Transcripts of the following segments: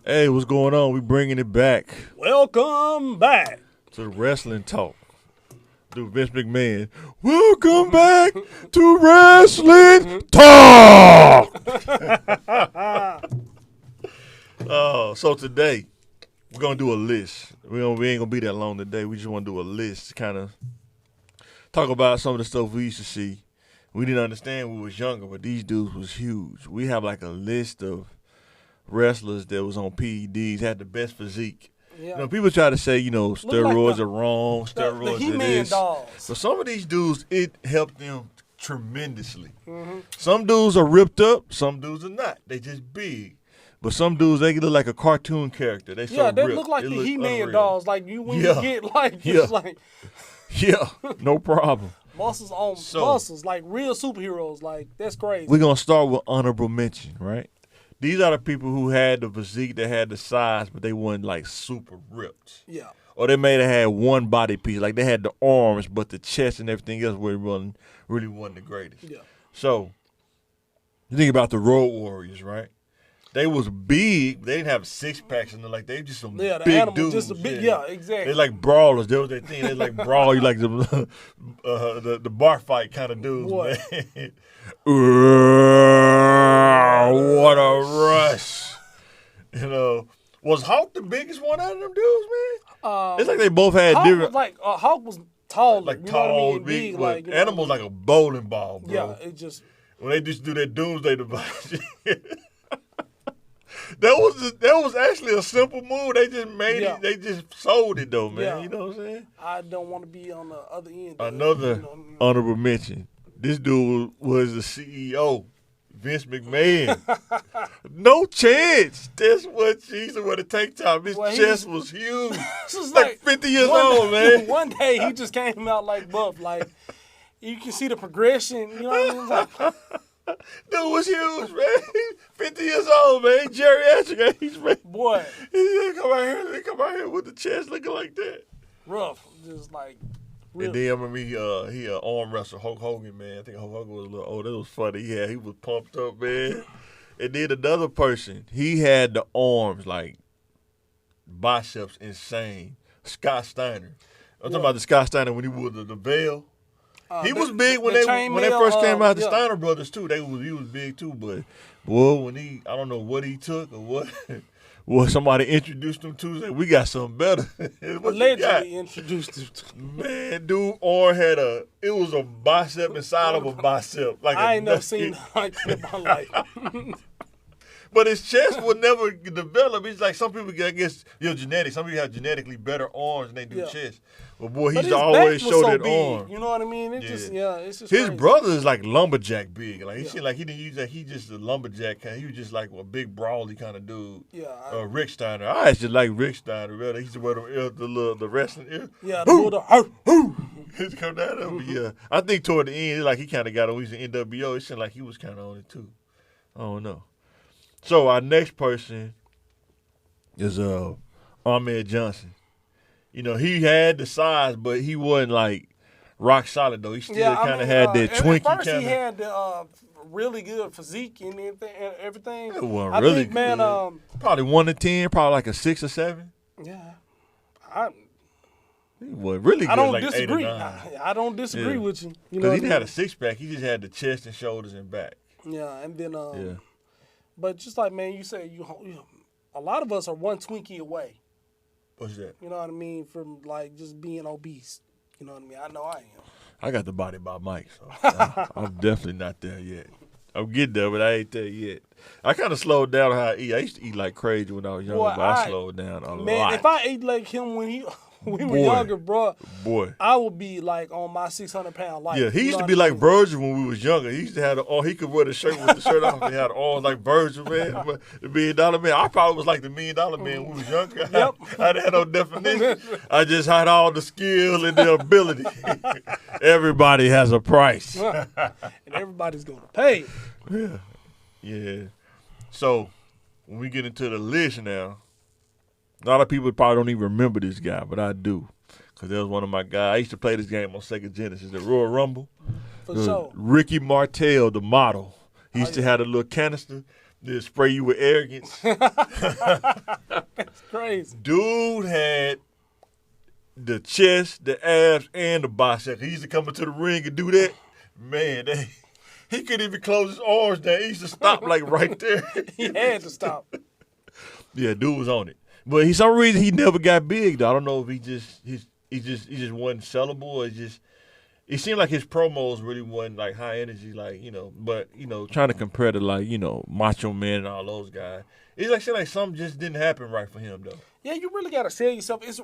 Hey, what's going on? We bringing it back Welcome back. to the wrestling talk. Dude, Vince McMahon. Welcome back to wrestling talk. So today we're gonna do a list. We ain't gonna be that long today. We just want to do a list, kind of talk about some of the stuff we used to see. We didn't understand when we was younger, but these dudes was huge. We have like a list of wrestlers that was on PEDs, had the best physique. Yeah. You know, people try to say, steroids like are wrong, steroids the are He-Man this. dolls. But some of these dudes, it helped them tremendously. Mm-hmm. Some dudes are ripped up, some dudes are not. They just big. But some dudes, they look like a cartoon character. They Yeah, they ripped. look like It the look He-Man unreal. dolls. Like when you get like Yeah. just like Yeah, no problem. muscles on muscles, like real superheroes. Like that's crazy. We're going to start with honorable mention, right? These are the people who had the physique, they had the size, but they weren't like super ripped. Yeah. Or they may have had one body piece, like they had the arms, but the chest and everything else really wasn't the greatest. Yeah. So, you think about the Road Warriors, right? They was big. They didn't have six packs, and they just some Yeah, the big animal, dudes. just a big, yeah, exactly. They like brawlers. That was their thing. They like brawl. You like the bar fight kind of dudes, What? man. What a rush! Was Hawk the biggest one out of them dudes, man? It's like they both had Hawk different, was Hawk was taller, like you know tall, what I mean? big. Like Animals like a bowling ball, bro. Yeah, it just When they just do that doomsday device. That was actually a simple move. They just made it. They just sold it though, man. Yeah. You know what I'm saying? I don't want to be on the other end. Another honorable mention. This dude was the CEO, Vince McMahon. No chance. That's what she's with a tank top. His chest was huge. like 50 years old, man. One day he just came out like buff. Like you can see the progression. You know what I mean? Like, dude was huge, man. 50 years old, man. Geriatric age, man. boy, He come out here with the chest looking like that. rough. Just like real. And then I remember he arm wrestled Hulk Hogan, man. I think Hulk Hogan was a little old. That was funny. Yeah, he was pumped up, man. And then another person, he had the arms like biceps insane. Scott Steiner. I'm talking about the Scott Steiner when he wore the veil. He was big when they first came out. The Steiner brothers too. He was big too. But boy, when I don't know what he took or what. Well, somebody introduced him to. Said, we got something better. Allegedly introduced him to. Man, dude, arm had it was a bicep inside of a bicep. Like I ain't never seen like that in my life. But his chest would never develop. It's like some people, I guess, genetics. Some people have genetically better arms than they do chest. But boy, he used to always show that arm. You know what I mean? It's just his crazy. brother is like lumberjack big. Like he seemed like he didn't use that. He just a lumberjack kind. He was just like a big brawly kind of dude. Yeah. Rick Steiner. I actually like Rick Steiner. Really. He used to wear the wrestling ear. Yeah. The He's come down there. But yeah, I think toward the end, like he kind of got on. He's in NWO. It seemed like he was kind of on it too. I don't know. So our next person is Ahmed Johnson. He had the size, but he wasn't like rock solid though. He still kind of had that twinkie kind of. At first, he had the really good physique and everything. It wasn't really good. Man, probably 1 to 10, probably like a 6 or 7. Yeah, he was really good. I don't like disagree. 8 or 9. I don't disagree with you. Because he didn't have a 6-pack. He just had the chest and shoulders and back. Yeah, and then but just like man, you said a lot of us are one Twinkie away. What's that? You know what I mean? From like just being obese. You know what I mean? I know I am. I got the body by Mike, so I'm definitely not there yet. I'm getting there, but I ain't there yet. I kind of slowed down how I eat. I used to eat like crazy when I was younger, but I slowed down a lot. Man, if I ate like him when we were younger, bro, I would be like on my 600-pound life. Yeah, he used to be like Virgil when we was younger. He used to have he could wear the shirt with the shirt off. He had arms like Virgil, man. But the $1 Million Man, I probably was like the $1 Million Man when we was younger. Yep. I didn't have no definition. I just had all the skill and the ability. Everybody has a price. And everybody's going to pay. Yeah. So, when we get into the list now, a lot of people probably don't even remember this guy, but I do. Because that was one of my guys. I used to play this game on Sega Genesis, the Royal Rumble. For sure. Ricky Martel, the model. He used to have a little canister. They spray you with arrogance. That's crazy. Dude had the chest, the abs, and the bicep. He used to come into the ring and do that. Man, he couldn't even close his arms down. He used to stop like right there. He had to stop. Yeah, dude was on it. But for some reason he never got big though. I don't know if he just wasn't sellable or it seemed like his promos really wasn't like high energy, like, but trying to compare to like, Macho Man and all those guys. It's like shit like something just didn't happen right for him though. Yeah, you really gotta sell yourself. It's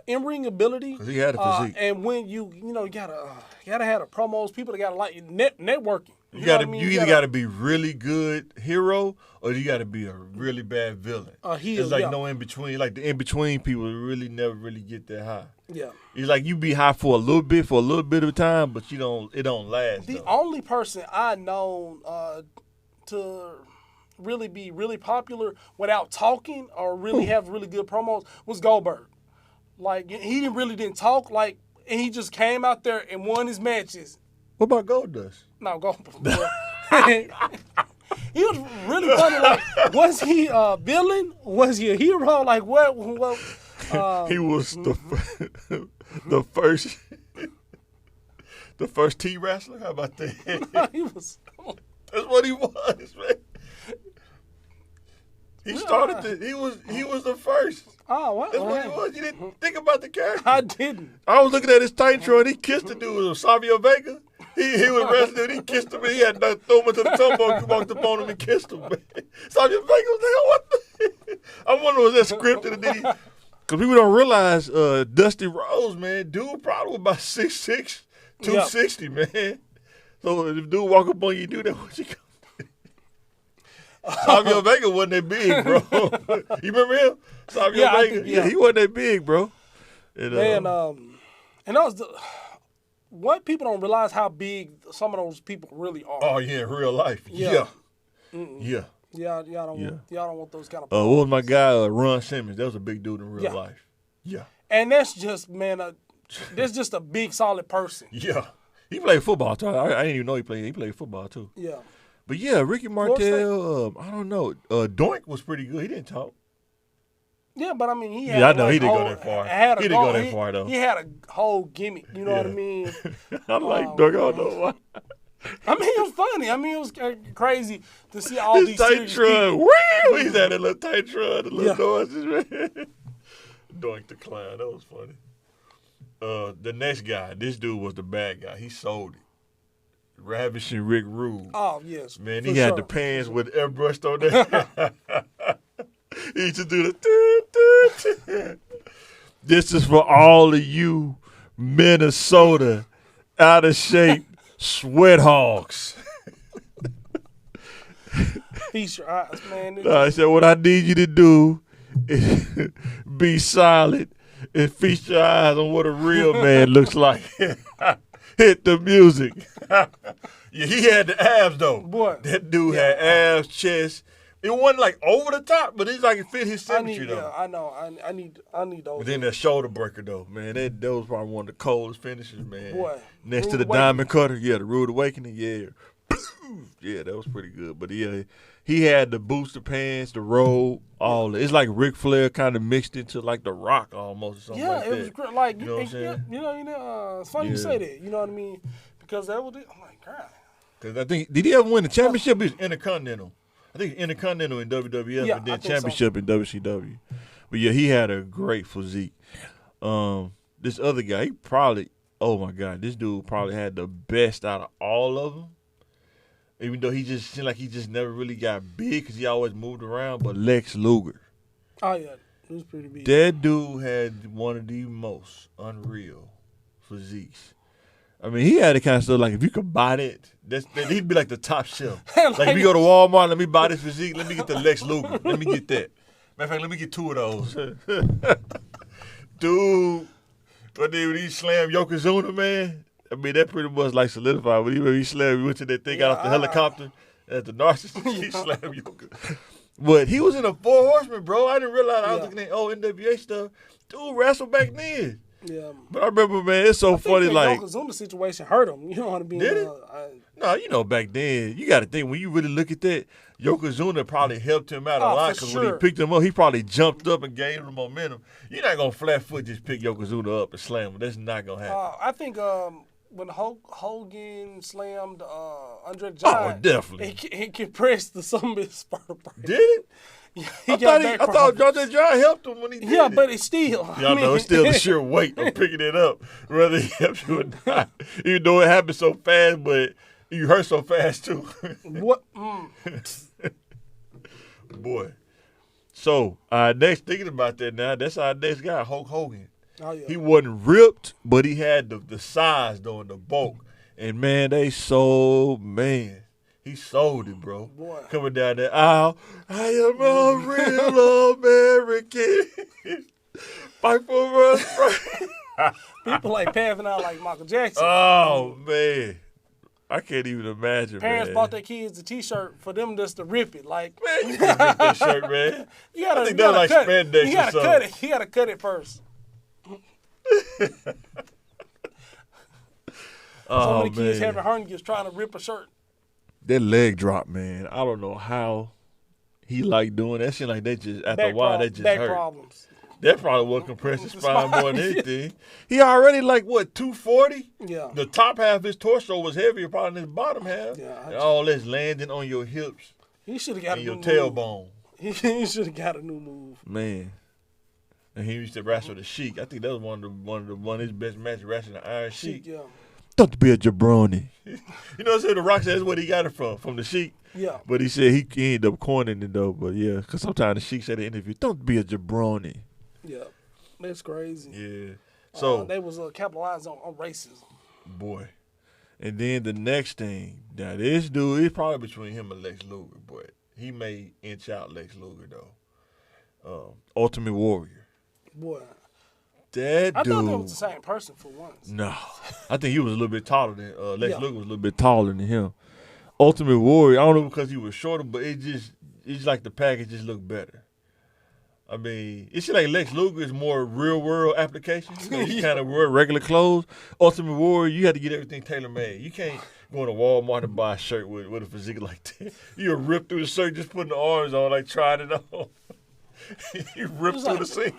in-ring ability. Cause he had a physique. And when you gotta have the promos, people that gotta like networking. You either gotta be really good hero or you gotta be a really bad villain. There's like no in between. Like the in between people really never really get that high. Yeah. It's like you be high for a little bit of time, but it don't last. The only person I know to really be really popular without talking or really have really good promos was Goldberg. Like he didn't talk, like, and he just came out there and won his matches. What about Goldust? No, Goldberg. He was really funny. Like, was he a villain? Was he a hero? Like what? He was the first T wrestler. How about that? He was. That's what he was, man. He started. He was the first. Oh, what? That's what he was. You didn't think about the character. I didn't. I was looking at his Titantron. He kissed the dude. It was Savio Vega. He was wrestling. He kissed him. And he had to throw him into the tumble. He walked up on him and kissed him. Man. Savio Vega was like, "What?" I wonder was that scripted? And then because people don't realize Dusty Rhodes, man, dude probably about 6'6", 260, man. So if dude walk up on you, do that, what you gonna do? Savio Vega wasn't that big, bro. You remember him? Savio Vega? Yeah, he wasn't that big, bro. And, and that was what people don't realize how big some of those people really are. Oh yeah, real life. Yeah. Yeah. Y'all don't want those kind of. What was my guy, Ron Simmons? That was a big dude in real life. Yeah. And that's just, man, that's just a big, solid person. Yeah. He played football too. I didn't even know he played football too. Yeah. But yeah, Ricky Martel, I don't know. Doink was pretty good. He didn't talk. Yeah, but I mean, he had I know he didn't go that far. He didn't go that far though. He had a whole gimmick. You know what I mean? I like Doink. I don't know why. I mean, it was funny. I mean, it was crazy to see all these serious people. He's had that little Titantron, the little noises, man. Doink the Clown. That was funny. The next guy, this dude was the bad guy. He sold it. Ravishing Rick Rude. Oh, yes. Man, he had the pants with airbrushed on there. He used to do the This is for all of you Minnesota out of shape sweat hogs. Feast your eyes, man. I said, what I need you to do is be silent and feast your eyes on what a real man looks like. Hit the music. Yeah, he had the abs though. Boy, that dude had abs, chest. It wasn't like over the top, but it's like it fit his symmetry though. Yeah, I know. I need those. But then that shoulder breaker though, man, that was probably one of the coldest finishes, man. Boy, next to the Diamond Cutter, the Rude Awakening, yeah, that was pretty good. But yeah, he had the booster pants, the robe, all. It's like Ric Flair kind of mixed into like The Rock almost or something like that. Yeah, it was great. Like, you know what I'm saying? It's funny you say that. You know what I mean? Because that was it. I'm like, God. Because I think, did he ever win the championship? It was Intercontinental. I think Intercontinental in WWF, and then championship in WCW. But yeah, he had a great physique. This other guy, he probably, oh my God, this dude probably had the best out of all of them. Even though he just seemed like he just never really got big because he always moved around. But Lex Luger. Oh, yeah. He was pretty big. That dude had one of the most unreal physiques. I mean, he had the kind of stuff like if you could buy that, he'd be like the top shelf. Like if you go to Walmart, let me buy this physique. Let me get the Lex Luger. Let me get that. Matter of fact, let me get 2 of those. Dude, when he slammed Yokozuna, man, I mean, that pretty much like solidified. When he slammed, he went to that thing, got off the helicopter at the narcissist. He slammed Yokozuna. But he was in a 4 Horsemen, bro. I didn't realize I was looking at NWA stuff. Dude wrestled back then. Yeah. But I remember, man, it's so funny. The Like, Yokozuna situation hurt him. You know what I mean? Did it? No, you know, back then, you got to think, when you really look at that, Yokozuna probably helped him out a lot, because when he picked him up, he probably jumped up and gave him the momentum. You're not going to flat foot just pick Yokozuna up and slam him. That's not going to happen. I think when Hogan slammed Andre the Giant, definitely. He compressed the some of his spinal brain. Did it? I thought Andre the Giant helped him when he did it. Yeah, but it's still. Y'all know it's still the sheer weight of picking it up, whether he helps you or not. Even though it happened so fast, but you hurt so fast too. What? Boy. So, next, thinking about that now, that's our next guy, Hulk Hogan. Oh, yeah. He wasn't ripped, but he had the size, though, and the bulk. And, man, he sold it, bro. Boy. Coming down that aisle, I am a real American. Fight for us, right? People like passing out like Michael Jackson. Oh, man. I can't even imagine, Parents bought their kids a T-shirt for them just to rip it. Like, man, you can rip that shirt, man. I think that's like spandex You gotta cut it. You gotta cut it first. So many kids having hernias trying to rip a shirt. That leg drop, man. I don't know how he like doing that shit. Like they just after a while, they just back hurt. Problems. That probably what compressed his spine more than anything. He already like what 240. Yeah. The top half of his torso was heavier probably than his bottom half. Yeah. And all this landing on your hips. He should have got and a your new tailbone. He should have got a new move. Man. And he used to wrestle the Sheik. I think that was one of his best matches, wrestling the Iron Sheik. Yeah. Don't be a jabroni. You know what I'm saying? The Rock said that's what he got it from the Sheik. Yeah. But he said he ended up coining it though. But yeah, because sometimes the Sheik said in the interview, don't be a jabroni. Yeah. That's crazy. Yeah. So they was capitalizing on racism. Boy. And then the next thing, now this dude, it's probably between him and Lex Luger, but he may inch out Lex Luger though. Ultimate Warrior. Boy. That I dude. thought they was the same person for once. No. I think he was a little bit taller than Lex Luger was a little bit taller than him. Ultimate Warrior, I don't know because he was shorter, but it's like the package just looked better. I mean, it's like Lex Luger is more real world application. You know, he kind of wear regular clothes. Ultimate Warrior, you had to get everything tailor made. You can't go to Walmart and buy a shirt with a physique like that. You'll rip through the shirt just putting the arms on, like trying it on. You rip through the seams.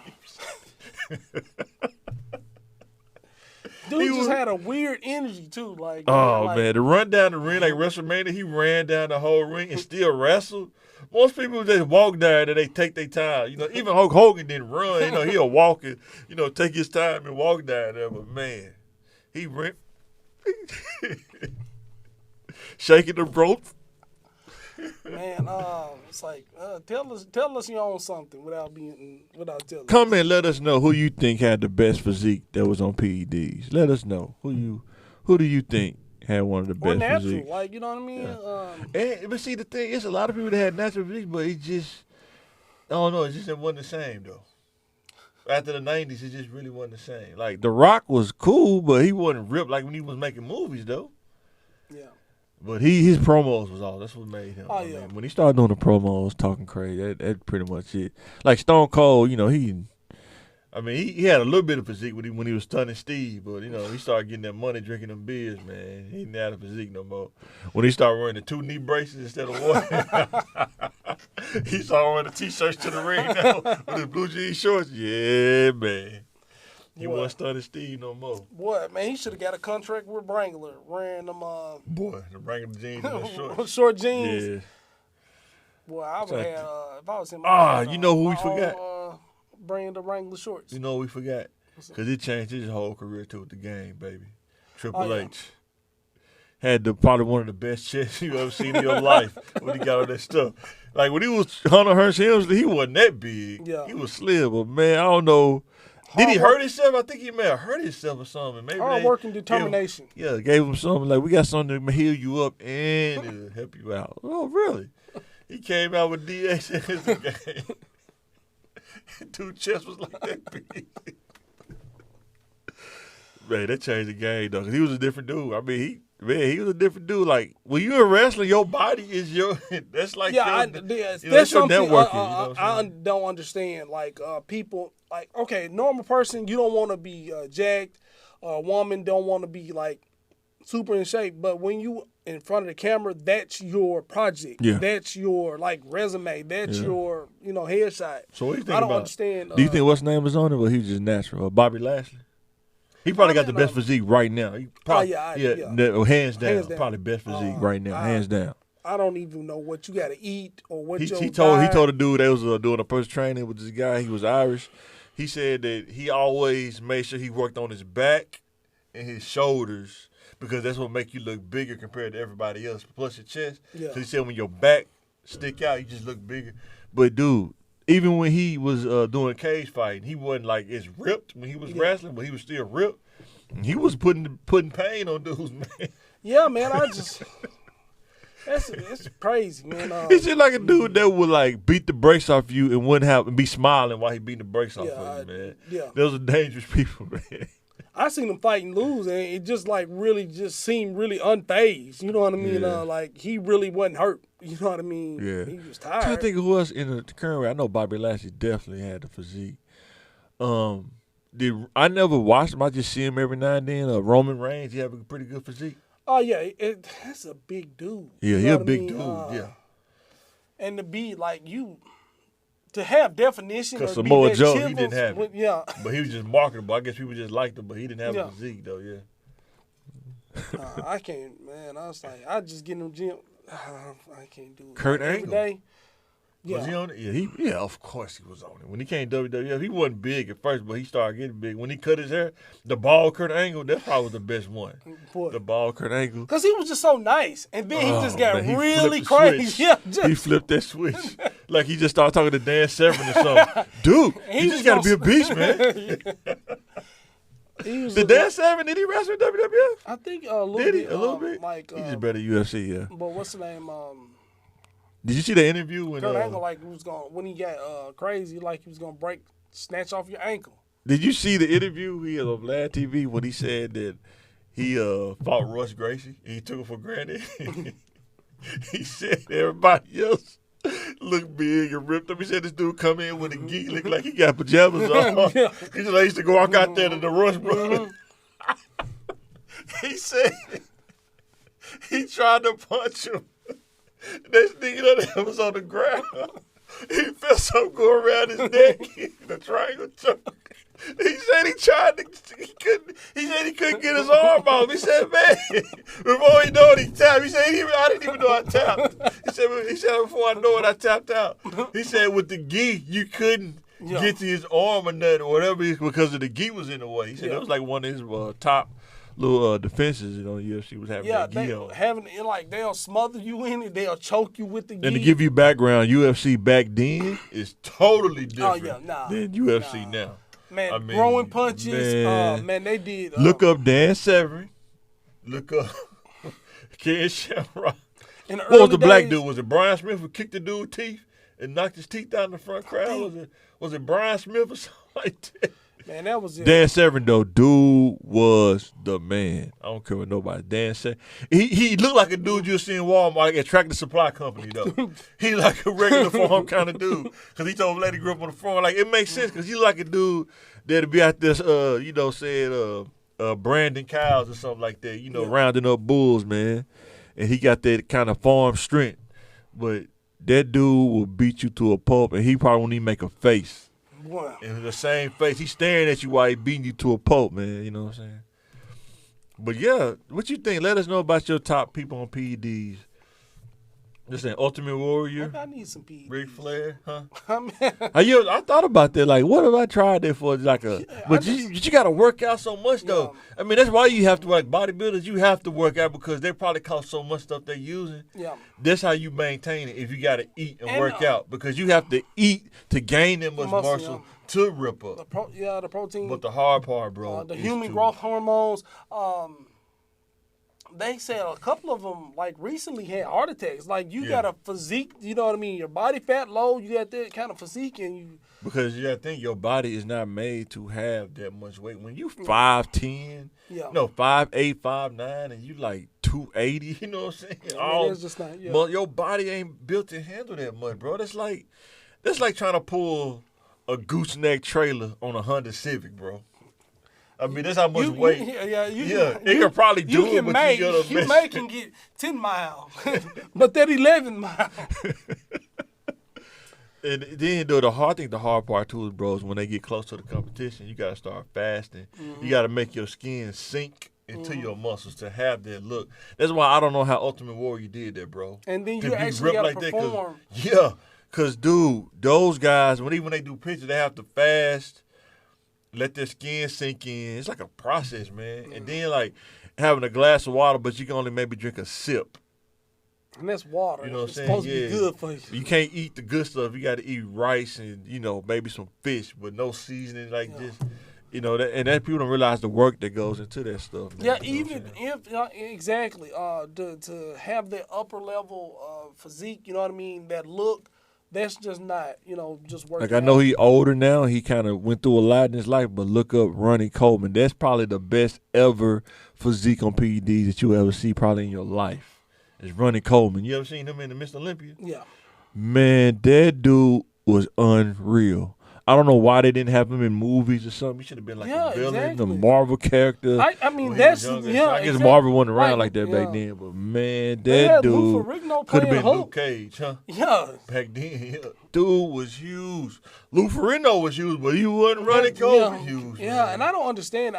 Dude just had a weird energy too. Like, man, to run down the ring like WrestleMania, he ran down the whole ring and still wrestled. Most people just walk down and they take their time. You know, even Hulk Hogan didn't run. You know, he'll walk and, take his time and walk down there. But man, he ran, shaking the rope. Man, it's like tell us you own something without telling. Come and let us know who you think had the best physique that was on PEDs. Let us know who do you think had one of the best natural, physiques. like, you know what I mean? Yeah. But see, the thing is, a lot of people that had natural physique, but it just, I don't know, it just wasn't the same though. After the 90s, it just really wasn't the same. Like The Rock was cool, but he wasn't ripped like when he was making movies though. Yeah. But his promos was all. That's what made him. Oh, yeah. Man, when he started doing the promos, talking crazy, that's pretty much it. Like Stone Cold, he had a little bit of physique when he was stunning Steve, but he started getting that money, drinking them beers, man. He didn't have the physique no more. When he started wearing the 2 knee braces instead of one, he started wearing the T-shirts to the ring now with his blue jean shorts. Yeah, man. He wasn't stunning Steve no more. Boy, man, he should have got a contract with Wrangler, wearing them. Boy, the Wrangler jeans and the shorts. Short jeans. Yeah. Boy, I would have if I was him. You know who we forgot? Bring the Wrangler shorts. You know what we forgot? Because it changed his whole career too with the game, baby. Triple H had probably one of the best chests you ever seen in your life when he got all that stuff. Like when he was Hunter Hearst Helmsley, he wasn't that big. Yeah. He was slim, but man, I don't know. Did he hurt himself? I think he may have hurt himself or something. Maybe hard work and determination. Gave him something like, we got something to heal you up and it'll help you out. Oh, really? He came out with DX in his game. Dude, chest was like that big. Man, that changed the game though, 'cause he was a different dude. I mean, Man, he was a different dude. Like when you're in wrestling, your body is your. That's like that's your something networking. I don't understand. Like people, like okay, normal person, you don't want to be jacked. A woman don't want to be like super in shape. But when you in front of the camera, that's your project. Yeah. That's your like resume. That's your headshot. So what do you think I don't about? understand. Do you think what's name was on it, or he was just natural? Bobby Lashley. He probably got the best physique right now. He probably, hands down, probably best physique right now, hands down. I don't even know what you got to eat or what he told a dude that was doing a personal training with this guy. He was Irish. He said that he always made sure he worked on his back and his shoulders because that's what make you look bigger compared to everybody else. Plus your chest. Yeah. So he said when your back stick out, you just look bigger. But dude, even when he was doing cage fighting, he wasn't like as ripped when he was wrestling, but he was still ripped. He was putting pain on dudes, man. Yeah, man. It's crazy, man. He's just like a dude that would like beat the brakes off you and wouldn't be smiling while he beating the brakes off of you, man. Yeah, those are dangerous people, man. I seen him fight and lose, and it just like really just seemed really unfazed. You know what I mean? Yeah. Like he really wasn't hurt. You know what I mean? Yeah. He was tired. I think who else in the current way? I know Bobby Lashley definitely had the physique. I never watched him. I just see him every now and then. Roman Reigns, he have a pretty good physique. Oh yeah, that's a big dude. Yeah, he a big dude. Yeah. And to be like to have definition. Because Samoa Joe, he didn't have it. Yeah. But he was just marketable. I guess people just liked him, but he didn't have a physique though. Yeah. I can't, man. I was like, I just get in the gym. I can't do it. Kurt every Angle. day. Yeah. Was he on it? Yeah, of course he was on it. When he came to WWF, he wasn't big at first, but he started getting big. When he cut his hair, the bald Kurt Angle, that probably was the best one. Boy. The bald Kurt Angle. Because he was just so nice. And then he just got really crazy. Yeah, he flipped that switch. Like he just started talking to Dan Severn or something. Dude, you just got to be a beast, man. Did Dan Severn, did he wrestle in WWF? I think a little bit. Did he? A little bit? Like, he's just better UFC, yeah. But what's the name? Did you see the interview when Kurt Angle when he got crazy, like he was gonna snatch off your ankle? Did you see the interview he had on Vlad TV when he said that he fought Russ Gracie and he took it for granted? He said everybody else looked big and ripped up. He said this dude come in with a gi, look like he got pajamas on. Yeah. He said I used to go walk out there to the Rush Brothers. He said he tried to punch him. This nigga that was on the ground, he felt something go around his neck, the triangle choke. He said he said he couldn't get his arm off. He said, man, before he knew it, he tapped. He said, I didn't even know I tapped. He said, before I know it, I tapped out. He said, with the gi, you couldn't get to his arm or nothing or whatever because of the gi was in the way. He said that was like one of his top little defenses, UFC was having that gi on. They'll smother you in it, they'll choke you with the gi. And to give you background, UFC back then is totally different than UFC now. Man, throwing punches, man, they did. Look up Dan Severn. Look up Ken Shamrock. What was the black dude? Was it Brian Smith who kicked the dude's teeth and knocked his teeth out in the front crowd? Was it Brian Smith or something like that? Man, that was it. Dan Severn, though, dude was the man. I don't care what nobody. Dan Severn. He looked like a dude you'll see in Walmart, like a tractor supply company, though. He like a regular farm kind of dude. Because he told Lady grew up on the farm. Like, it makes sense because he like a dude that'd be out there, saying branding cows or something like that, rounding up bulls, man. And he got that kind of farm strength. But that dude will beat you to a pulp, and he probably won't even make a face. Wow. In the same face. He's staring at you while he beating you to a pulp, man. You know what I'm saying? But, yeah, what you think? Let us know about your top people on PEDs. This ain't Ultimate Warrior. I need some PEDs. Ric Flair, huh? I thought about that. Like, what have I tried that for? But you got to work out so much, though. I mean, that's why you have to, like, bodybuilders, you have to work out because they probably cost so much stuff they're using. Yeah. That's how you maintain it if you got to eat and work out because you have to eat to gain that much muscle to rip up. The protein. But the hard part, bro. The human growth hormones. They said a couple of them, like, recently had heart attacks. Like, you got a physique, you know what I mean? Your body fat low, you got that kind of physique, and you... Because you got to think your body is not made to have that much weight. When you 5'10", 5'8", 5'9", and you like 280. You know what I'm saying? I mean, it's just not. Yeah. But your body ain't built to handle that much, bro. That's like trying to pull a gooseneck trailer on a Honda Civic, bro. I mean, that's how much weight. It can probably do it, but you can get 10 miles, but that 11 miles. And then, though, I think the hard part too is, bro, is when they get close to the competition, you gotta start fasting. Mm-hmm. You gotta make your skin sink into your muscles to have that look. That's why I don't know how Ultimate Warrior did that, bro. And then you actually gotta perform. Cause dude, those guys when they do pictures, they have to fast. Let their skin sink in. It's like a process, man. Mm-hmm. And then, like, having a glass of water, but you can only maybe drink a sip. And that's water. You know what I'm saying? It's supposed to be good for you. You can't eat the good stuff. You got to eat rice and, maybe some fish, but no seasoning like this. And people don't realize the work that goes into that stuff. Man. Yeah, even if, exactly, to have that upper level physique, you know what I mean, that look, that's just not, just working. Like, I know he older now. He kind of went through a lot in his life, but look up Ronnie Coleman. That's probably the best ever physique on PEDs that you'll ever see probably in your life. It's Ronnie Coleman. You ever seen him in the Mr. Olympia? Yeah. Man, that dude was unreal. I don't know why they didn't have him in movies or something. He should have been like a villain, a Marvel character. I mean, that's I guess Marvel wasn't around like that back then, but man, that dude could have been Luke Cage, huh? Yeah. Back then, dude was huge. Lou Ferrigno was huge, but he wasn't Ronnie Coleman huge. Yeah, man. And I don't understand.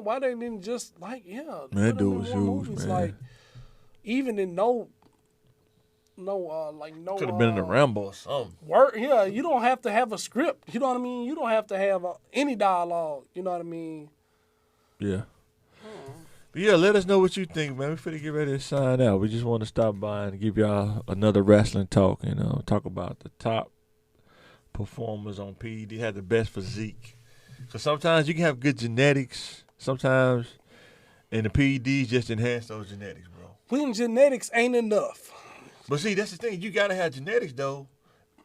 Why they didn't just that dude was huge, man. Like, even in no could have been in the Rambo or something. You don't have to have a script. You know what I mean? You don't have to have any dialogue. You know what I mean? Yeah. But yeah, let us know what you think, man. We're finna get ready to sign out. We just want to stop by and give y'all another wrestling talk, talk about the top performers on PED. Had the best physique. So sometimes you can have good genetics. Sometimes, and the PEDs just enhance those genetics, bro. When genetics ain't enough. But see, that's the thing. You got to have genetics, though.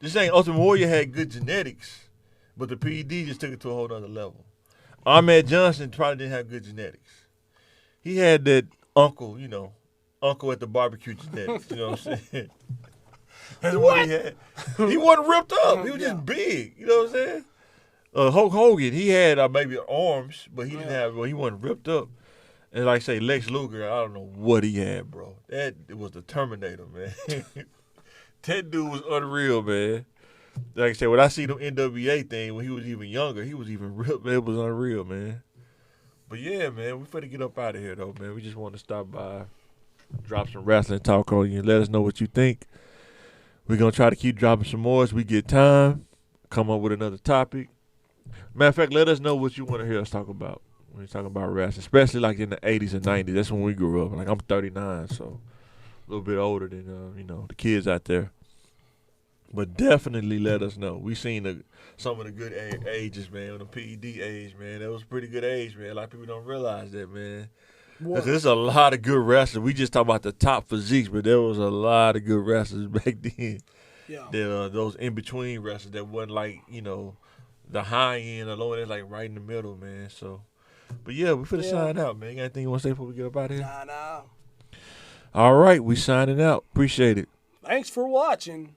This ain't Ultimate Warrior had good genetics, but the PED just took it to a whole other level. Ahmed Johnson probably didn't have good genetics. He had that uncle at the barbecue genetics. You know what I'm saying? That's what he had. He wasn't ripped up. He was just big. You know what I'm saying? Hulk Hogan, he had maybe arms, but he didn't have. Well, he wasn't ripped up. And like I say, Lex Luger, I don't know what he had, bro. It was the Terminator, man. That dude was unreal, man. Like I said, when I see the NWA thing when he was even younger, he was even real. It was unreal, man. But yeah, man, we finna get up out of here, though, man. We just want to stop by, drop some wrestling talk on you, and let us know what you think. We're gonna try to keep dropping some more as we get time. Come up with another topic. Matter of fact, let us know what you want to hear us talk about. When you're talking about wrestling, especially like in the 80s and 90s. That's when we grew up. Like, I'm 39, so a little bit older than, the kids out there. But definitely let us know. We seen some of the good ages, man. The PED age, man. That was a pretty good age, man. A lot of people don't realize that, man. Because there's a lot of good wrestlers. We just talk about the top physiques, but there was a lot of good wrestlers back then. Yeah. Those in-between wrestlers that wasn't like, the high end or low end, like right in the middle, man. So. But yeah, we finna sign out, man. You got anything you want to say before we get up out of here? Nah. All right, we signing out. Appreciate it. Thanks for watching.